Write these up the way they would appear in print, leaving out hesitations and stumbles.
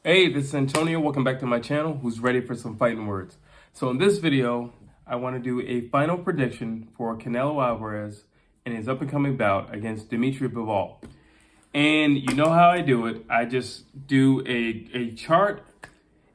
Hey, this is Antonio. Welcome back to my channel. Who's ready for some fighting words? So in this video, I want to do a final prediction for Canelo Alvarez in his up-and-coming bout against Dmitry Bivol. And you know how I do it. I just do a chart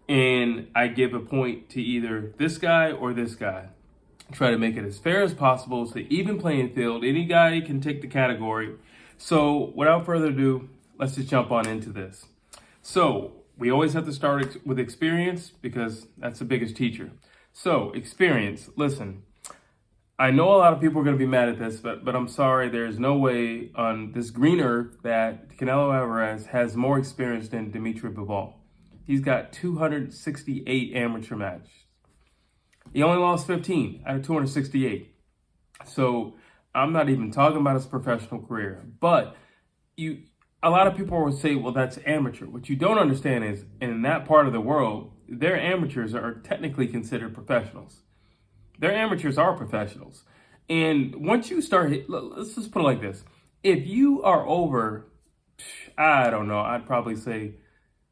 and I give a point to either this guy or this guy. Try to make it as fair as possible. It's the even playing field. Any guy can take the category. So without further ado, let's just jump on into this. So we always have to start with experience because that's the biggest teacher. So experience, listen, I know a lot of people are going to be mad at this, but I'm sorry. There's no way on this green earth that Canelo Alvarez has more experience than Dmitry Bivol. He's got 268 amateur matches. He only lost 15 out of 268. So I'm not even talking about his professional career, but a lot of people will say, well, that's amateur. What you don't understand is in that part of the world, their amateurs are technically considered professionals. Their amateurs are professionals. And once you start, let's just put it like this. If you are over, I don't know, I'd probably say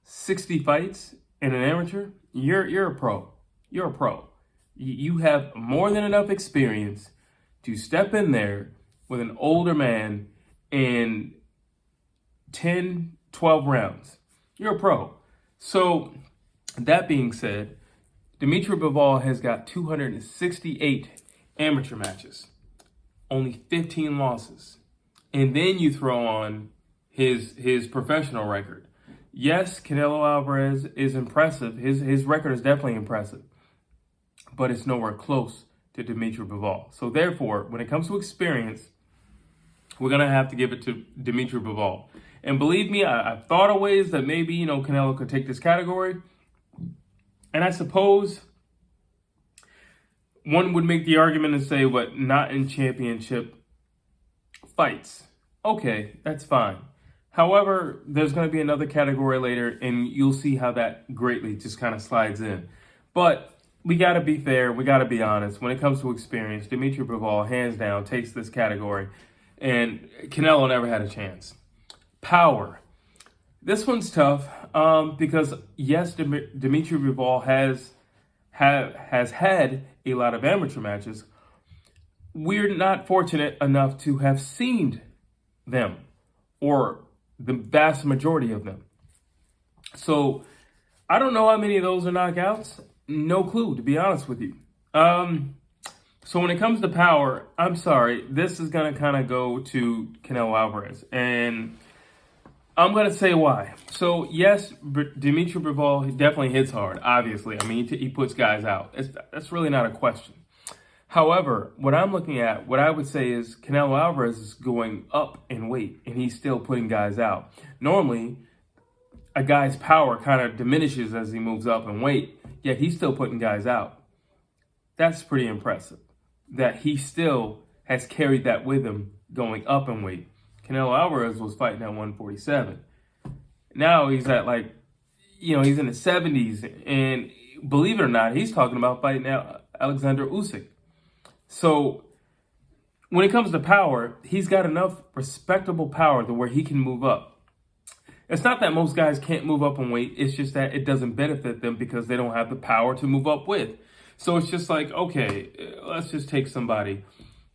60 fights in an amateur, you're a pro. You're a pro. You have more than enough experience to step in there with an older man and 10, 12 rounds. You're a pro. So that being said, Dmitry Bivol has got 268 amateur matches, only 15 losses. And then you throw on his professional record. Yes, Canelo Alvarez is impressive. His record is definitely impressive, but it's nowhere close to Dmitry Bivol. So therefore, when it comes to experience, we're going to have to give it to Dmitry Bivol. And believe me, I've thought of ways that maybe, Canelo could take this category. And I suppose one would make the argument and say, what, not in championship fights. Okay, that's fine. However, there's going to be another category later, and you'll see how that greatly just kind of slides in. But we got to be fair. We got to be honest. When it comes to experience, Dmitry Bivol, hands down, takes this category. And Canelo never had a chance. Power. This one's tough because, yes, Dmitry Bivol has had a lot of amateur matches. We're not fortunate enough to have seen them, or the vast majority of them. So I don't know how many of those are knockouts. No clue, to be honest with you. So when it comes to power, I'm sorry, this is going to kind of go to Canelo Alvarez. And I'm going to say why. So, yes, Dmitry Bivol definitely hits hard, obviously. I mean, he puts guys out. That's really not a question. However, what I'm looking at, what I would say is Canelo Alvarez is going up in weight, and he's still putting guys out. Normally, a guy's power kind of diminishes as he moves up in weight, yet he's still putting guys out. That's pretty impressive, that he still has carried that with him going up in weight. Canelo Alvarez was fighting at 147. Now he's at he's in the 70s. And believe it or not, he's talking about fighting Alexander Usyk. So when it comes to power, he's got enough respectable power to where he can move up. It's not that most guys can't move up in weight. It's just that it doesn't benefit them because they don't have the power to move up with. So it's just like, okay, let's just take somebody.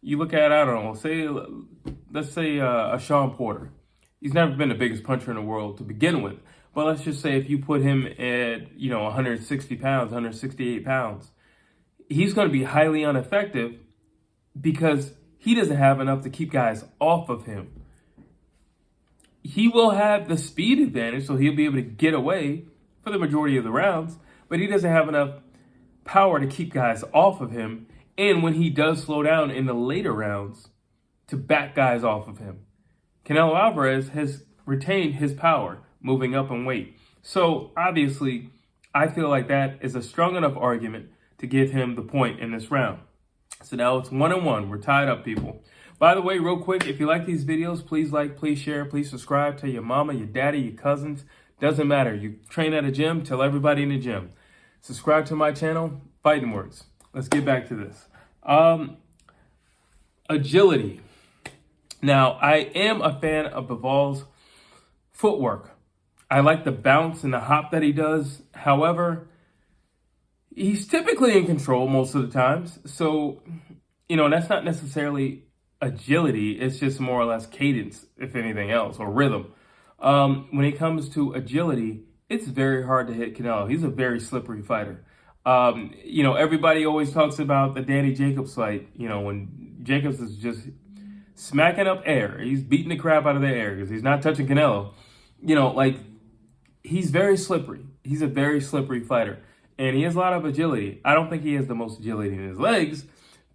You look at, I don't know, let's say a Sean Porter. He's never been the biggest puncher in the world to begin with. But let's just say if you put him at, 160 pounds, 168 pounds, he's going to be highly ineffective because he doesn't have enough to keep guys off of him. He will have the speed advantage, so he'll be able to get away for the majority of the rounds, but he doesn't have enough power to keep guys off of him. And when he does slow down in the later rounds, to back guys off of him. Canelo Alvarez has retained his power moving up in weight. So obviously, I feel like that is a strong enough argument to give him the point in this round. So now it's 1-1. We're tied up, people. By the way, real quick, if you like these videos, please like, please share, please subscribe. Tell your mama, your daddy, your cousins. Doesn't matter. You train at a gym, tell everybody in the gym. Subscribe to my channel, Fighting Words. Let's get back to this. Agility. Now, I am a fan of Bivol's footwork. I like the bounce and the hop that he does. However, he's typically in control most of the times. So, that's not necessarily agility. It's just more or less cadence, if anything else, or rhythm. When it comes to agility, it's very hard to hit Canelo. He's a very slippery fighter. Everybody always talks about the Danny Jacobs fight, when Jacobs is just smacking up air. He's beating the crap out of the air because he's not touching Canelo. He's very slippery. He's a very slippery fighter. And he has a lot of agility. I don't think he has the most agility in his legs,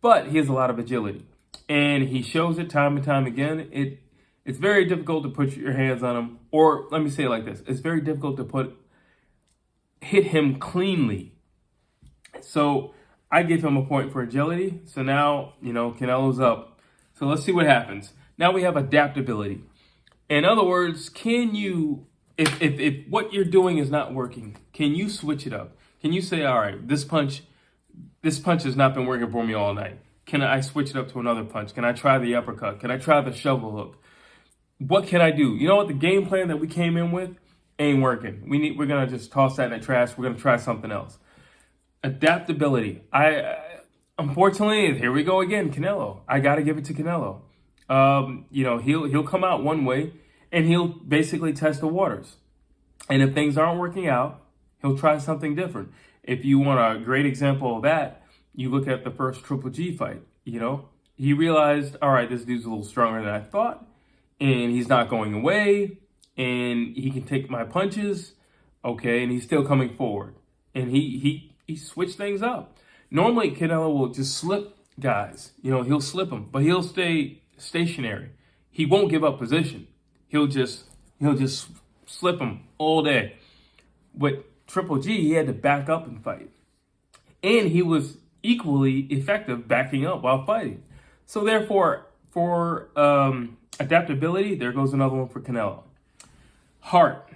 but he has a lot of agility. And he shows it time and time again. It's very difficult to put your hands on him. Or let me say it like this. It's very difficult to hit him cleanly. So I give him a point for agility. So now, Canelo's up. So let's see what happens. Now we have adaptability. In other words, can you, if what you're doing is not working, can you switch it up? Can you say, all right, this punch has not been working for me all night. Can I switch it up to another punch? Can I try the uppercut? Can I try the shovel hook? What can I do? You know what? The game plan that we came in with ain't working. We're gonna just toss that in the trash. We're gonna try something else. Adaptability. Unfortunately, here we go again. Canelo. I gotta give it to Canelo. He'll come out one way and he'll basically test the waters. And if things aren't working out, he'll try something different. If you want a great example of that, you look at the first Triple G fight. He realized, all right, this dude's a little stronger than I thought, and he's not going away, and he can take my punches, okay, and he's still coming forward. And he switched things up. Normally, Canelo will just slip guys. He'll slip them, but he'll stay stationary. He won't give up position. He'll just slip them all day. With Triple G, he had to back up and fight. And he was equally effective backing up while fighting. So therefore, for adaptability, there goes another one for Canelo. Heart.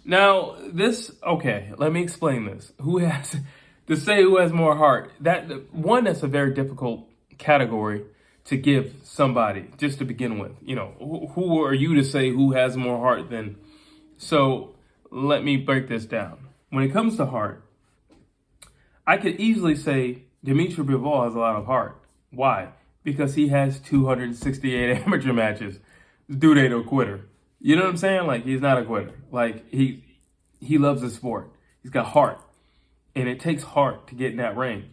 Now, let me explain this. Who has more heart? That's a very difficult category to give somebody, just to begin with. Who are you to say who has more heart than? So let me break this down. When it comes to heart, I could easily say Dmitry Bivol has a lot of heart. Why? Because he has 268 amateur matches. This dude ain't no quitter. You know what I'm saying? He's not a quitter. He loves the sport. He's got heart. And it takes heart to get in that ring.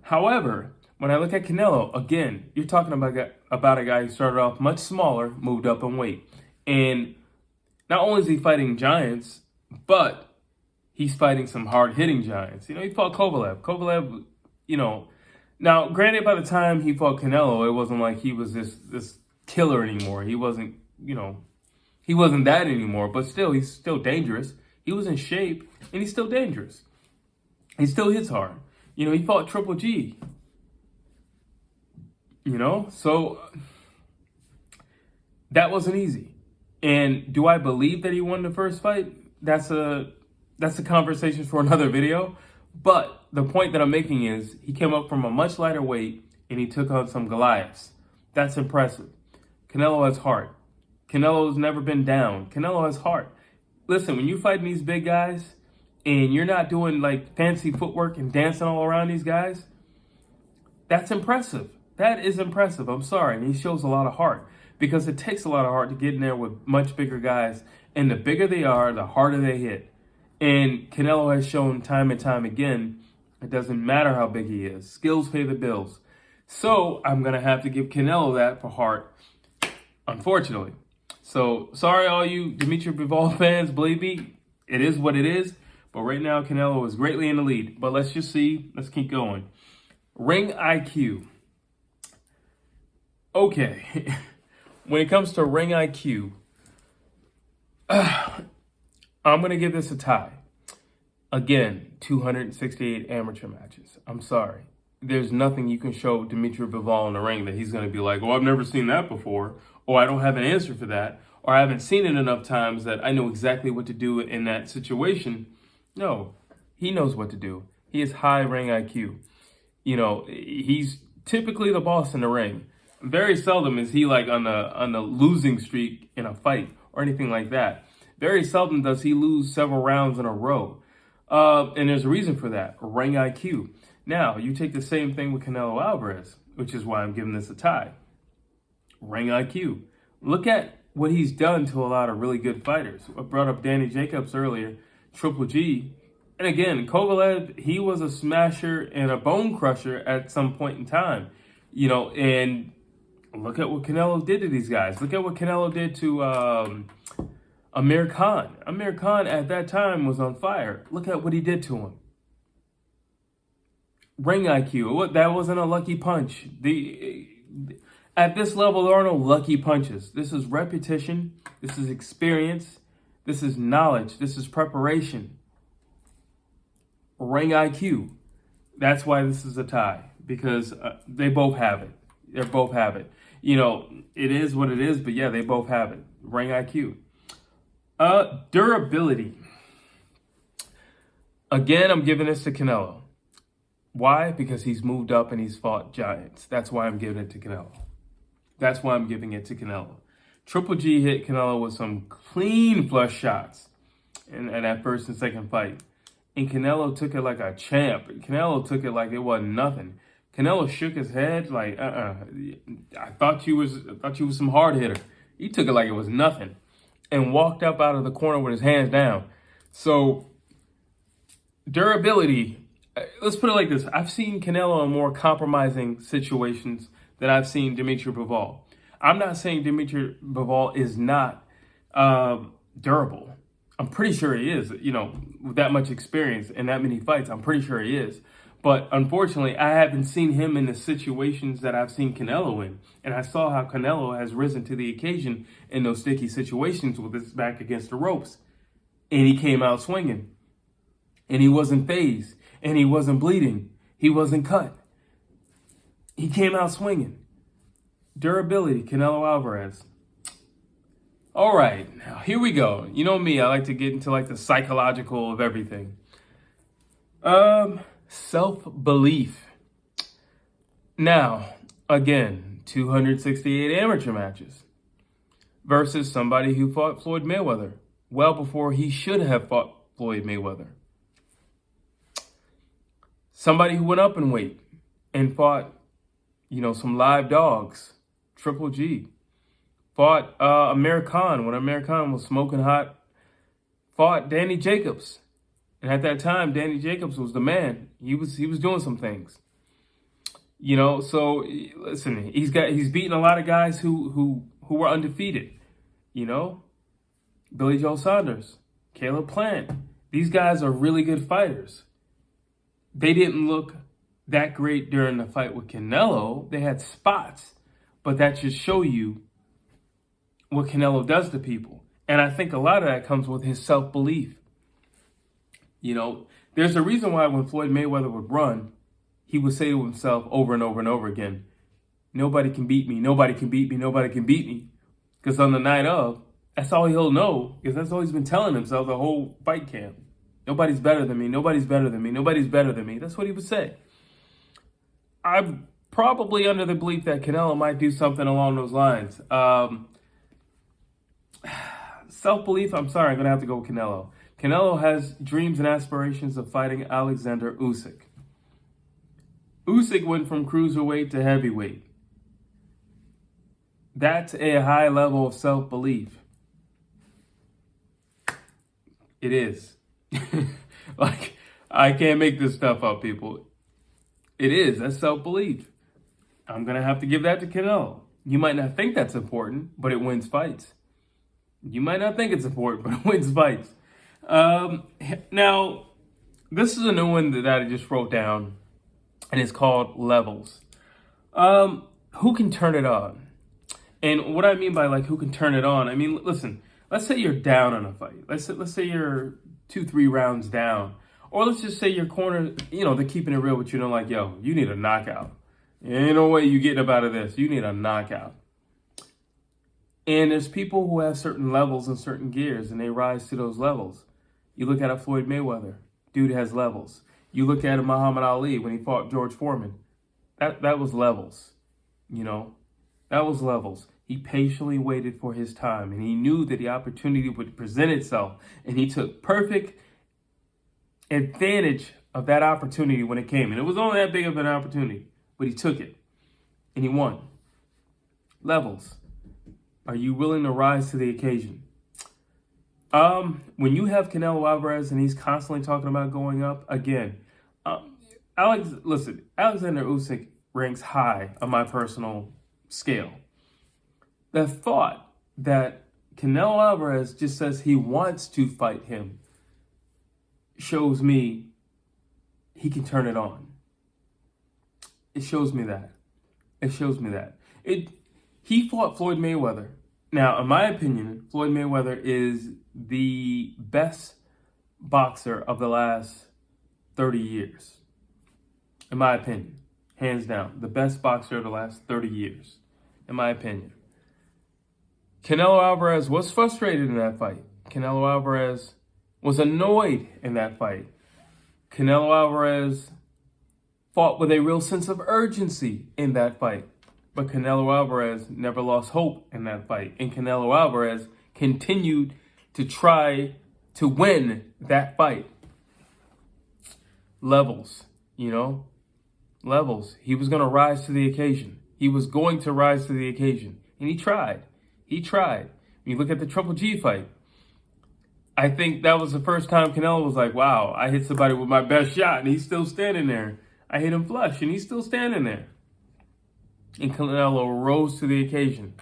However, when I look at Canelo, again, you're talking about a guy who started off much smaller, moved up in weight. And not only is he fighting giants, but he's fighting some hard-hitting giants. He fought Kovalev. Kovalev, now, granted, by the time he fought Canelo, it wasn't like he was this killer anymore. He wasn't, he wasn't that anymore. But still, he's still dangerous. He was in shape, and he's still dangerous. He still hits hard. He fought Triple G. So that wasn't easy. And do I believe that he won the first fight? That's a conversation for another video. But the point that I'm making is he came up from a much lighter weight and he took on some Goliaths. That's impressive. Canelo has heart. Canelo's never been down. Canelo has heart. Listen, when you're fighting these big guys and you're not doing fancy footwork and dancing all around these guys, that's impressive. That is impressive. I'm sorry. And he shows a lot of heart because it takes a lot of heart to get in there with much bigger guys. And the bigger they are, the harder they hit. And Canelo has shown time and time again, it doesn't matter how big he is. Skills pay the bills. So I'm going to have to give Canelo that for heart, unfortunately. So sorry, all you Dmitry Bivol fans, believe me, it is what it is. But right now, Canelo is greatly in the lead. But let's just see. Let's keep going. Ring IQ. Okay. When it comes to ring IQ, I'm going to give this a tie. Again, 268 amateur matches. I'm sorry. There's nothing you can show Dmitry Bivol in the ring that he's going to be like, oh, I've never seen that before, or I don't have an answer for that, or I haven't seen it enough times that I know exactly what to do in that situation. No, he knows what to do. He has high ring IQ. He's typically the boss in the ring. Very seldom is he on the losing streak in a fight or anything like that. Very seldom does he lose several rounds in a row. And there's a reason for that, ring IQ. Now, you take the same thing with Canelo Alvarez, which is why I'm giving this a tie. Ring IQ. Look at what he's done to a lot of really good fighters. I brought up Danny Jacobs earlier, Triple G. And again, Kovalev, he was a smasher and a bone crusher at some point in time. And look at what Canelo did to these guys. Look at what Canelo did to Amir Khan. Amir Khan at that time was on fire. Look at what he did to him. Ring IQ. That wasn't a lucky punch. At this level, there are no lucky punches. This is repetition. This is experience. This is knowledge. This is preparation. Ring IQ. That's why this is a tie, because they both have it. They both have it. It is what it is, but yeah, they both have it. Ring IQ. Durability. Again, I'm giving this to Canelo. Why? Because he's moved up and he's fought giants. That's why I'm giving it to Canelo. That's why I'm giving it to Canelo. Triple G hit Canelo with some clean flush shots in that first and second fight. And Canelo took it like a champ. Canelo took it like it wasn't nothing. Canelo shook his head like, I thought you was some hard hitter. He took it like it was nothing and walked up out of the corner with his hands down. So durability, let's put it like this. I've seen Canelo in more compromising situations than I've seen Dmitry Bivol. I'm not saying Dmitry Bivol is not durable. I'm pretty sure he is, with that much experience and that many fights, I'm pretty sure he is. But unfortunately, I haven't seen him in the situations that I've seen Canelo in. And I saw how Canelo has risen to the occasion in those sticky situations with his back against the ropes. And he came out swinging. And he wasn't phased. And he wasn't bleeding. He wasn't cut. He came out swinging. Durability, Canelo Alvarez. All right, now here we go. You know me, I like to get into like the psychological of everything. Self-belief. Now, again, 268 amateur matches versus somebody who fought Floyd Mayweather well before he should have fought Floyd Mayweather. Somebody who went up in weight and fought, some live dogs, Triple G. Fought Amir Khan when Amir Khan was smoking hot. Fought Danny Jacobs. And at that time, Danny Jacobs was the man. He was doing some things. So listen, he's beaten a lot of guys who were undefeated. Billy Joe Saunders, Caleb Plant. These guys are really good fighters. They didn't look that great during the fight with Canelo. They had spots, but that should show you what Canelo does to people. And I think a lot of that comes with his self-belief. There's a reason why when Floyd Mayweather would run, he would say to himself over and over and over again, nobody can beat me, nobody can beat me, nobody can beat me. Because on the night of, that's all he'll know, because that's all he's been telling himself the whole fight camp. Nobody's better than me, nobody's better than me, nobody's better than me. That's what he would say. I'm probably under the belief that Canelo might do something along those lines. Self-belief, I'm sorry, I'm going to have to go with Canelo. Canelo has dreams and aspirations of fighting Alexander Usyk. Usyk went from cruiserweight to heavyweight. That's a high level of self-belief. It is. I can't make this stuff up, people. It is. That's self-belief. I'm going to have to give that to Canelo. You might not think that's important, but it wins fights. You might not think it's important, but it wins fights. Now, this is a new one that I just wrote down, and it's called levels. Who can turn it on? And what I mean by who can turn it on, I mean, listen, let's say you're down in a fight. Let's say you're 2-3 rounds down. Or let's just say your corner, they're keeping it real with you. They're yo, you need a knockout. Ain't no way you getting up out of this. You need a knockout. And there's people who have certain levels and certain gears, and they rise to those levels. You look at a Floyd Mayweather. Dude has levels. You look at a Muhammad Ali when he fought George Foreman. That was levels. That was levels. He patiently waited for his time, and he knew that the opportunity would present itself, and he took perfect advantage of that opportunity when it came. And it was only that big of an opportunity, but he took it, and he won. Levels. Are you willing to rise to the occasion? When you have Canelo Alvarez and he's constantly talking about going up, again, Alexander Usyk ranks high on my personal scale. The thought that Canelo Alvarez just says he wants to fight him shows me he can turn it on. It shows me that. He fought Floyd Mayweather. Now, in my opinion, Floyd Mayweather is the best boxer of the last 30 years. In my opinion, hands down, the best boxer of the last 30 years, in my opinion. Canelo Alvarez was frustrated in that fight. Canelo Alvarez was annoyed in that fight. Canelo Alvarez fought with a real sense of urgency in that fight. But Canelo Alvarez never lost hope in that fight. And Canelo Alvarez continued to try to win that fight. Levels, levels. He was going to rise to the occasion. And he tried. When you look at the Triple G fight, I think that was the first time Canelo was like, wow, I hit somebody with my best shot and he's still standing there. I hit him flush and he's still standing there. And Canelo rose to the occasion.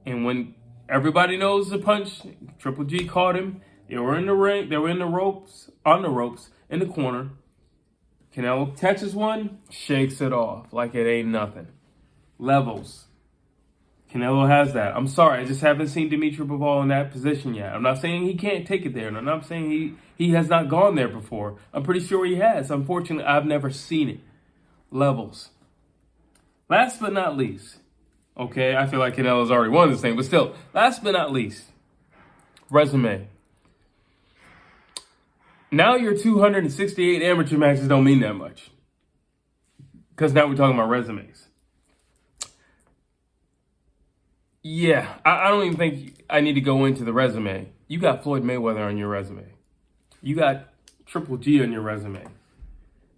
And when everybody knows the punch, Triple G caught him. They were in the ring. They were on the ropes, in the corner. Canelo catches one, shakes it off like it ain't nothing. Levels. Canelo has that. I'm sorry, I just haven't seen Dmitry Bivol in that position yet. I'm not saying he can't take it there, and I'm not saying he has not gone there before. I'm pretty sure he has. Unfortunately, I've never seen it. Levels. Last but not least, okay, I feel like Canelo's already won this thing, but still, last but not least, resume. Now your 268 amateur matches don't mean that much, because now we're talking about resumes. Yeah, I don't even think I need to go into the resume. You got Floyd Mayweather on your resume. You got Triple G on your resume.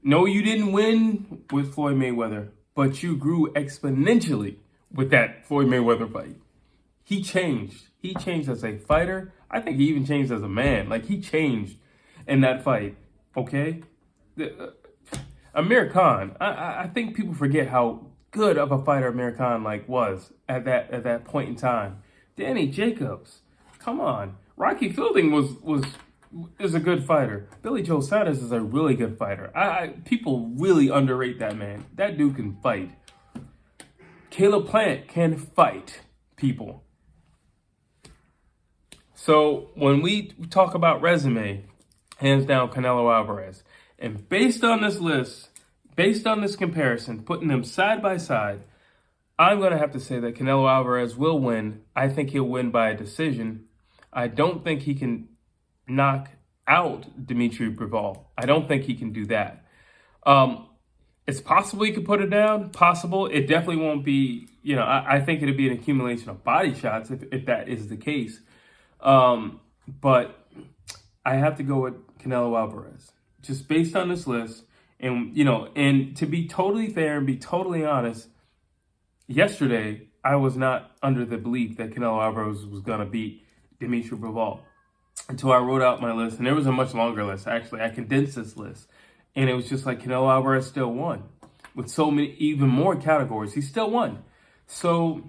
No, you didn't win with Floyd Mayweather, but you grew exponentially with that Floyd Mayweather fight. He changed. He changed as a fighter. I think he even changed as a man. Like, he changed in that fight, okay? Amir Khan, I think people forget how good of a fighter Amir Khan was at that point in time. Danny Jacobs, come on. Rocky Fielding is a good fighter. Billy Joe Saunders is a really good fighter. People really underrate that man. That dude can fight. Caleb Plant can fight, people. So when we talk about resume, hands down Canelo Alvarez. And based on this list, based on this comparison, putting them side by side, I'm going to have to say that Canelo Alvarez will win. I think he'll win by a decision. I don't think he can knock out Dmitry Bivol. I don't think he can do that. It's possible he could put it down. Possible. It definitely won't be, I think it'll be an accumulation of body shots if that is the case. But I have to go with Canelo Alvarez. Just based on this list. And, and to be totally fair and be totally honest, yesterday I was not under the belief that Canelo Alvarez was going to beat Dmitry Bivol until I wrote out my list. And there was a much longer list, actually. I condensed this list. And it was just like Canelo Alvarez still won. With so many, even more categories, he still won. So,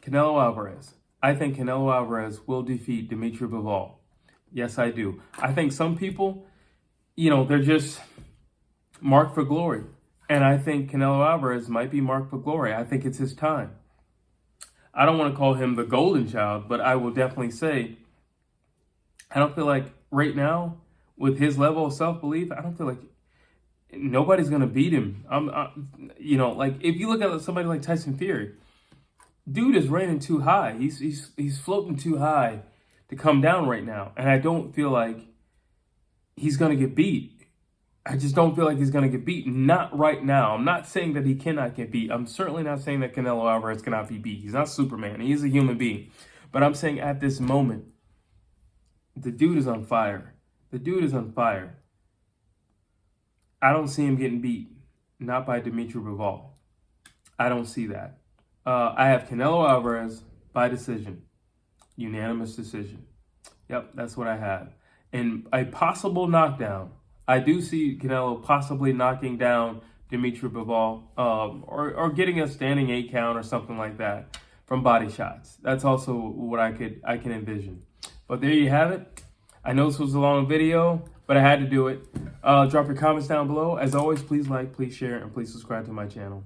Canelo Alvarez. I think Canelo Alvarez will defeat Dmitry Bivol. Yes, I do. I think some people, they're just marked for glory. And I think Canelo Alvarez might be marked for glory. I think it's his time. I don't want to call him the golden child, but I will definitely say, I don't feel like right now, with his level of self-belief, I don't feel like nobody's going to beat him. If you look at somebody like Tyson Fury, dude is raining too high. He's floating too high to come down right now. And I don't feel like he's going to get beat. I just don't feel like he's going to get beat. Not right now. I'm not saying that he cannot get beat. I'm certainly not saying that Canelo Alvarez cannot be beat. He's not Superman. He's a human being. But I'm saying at this moment, the dude is on fire. The dude is on fire. I don't see him getting beat. Not by Dmitry Bivol. I don't see that. I have Canelo Alvarez by decision. Unanimous decision. Yep, that's what I have. And a possible knockdown. I do see Canelo possibly knocking down Dmitry Bivol, or getting a standing 8 count or something like that from body shots. That's also what I can envision. But there you have it. I know this was a long video, but I had to do it. Drop your comments down below. As always, please like, please share, and please subscribe to my channel.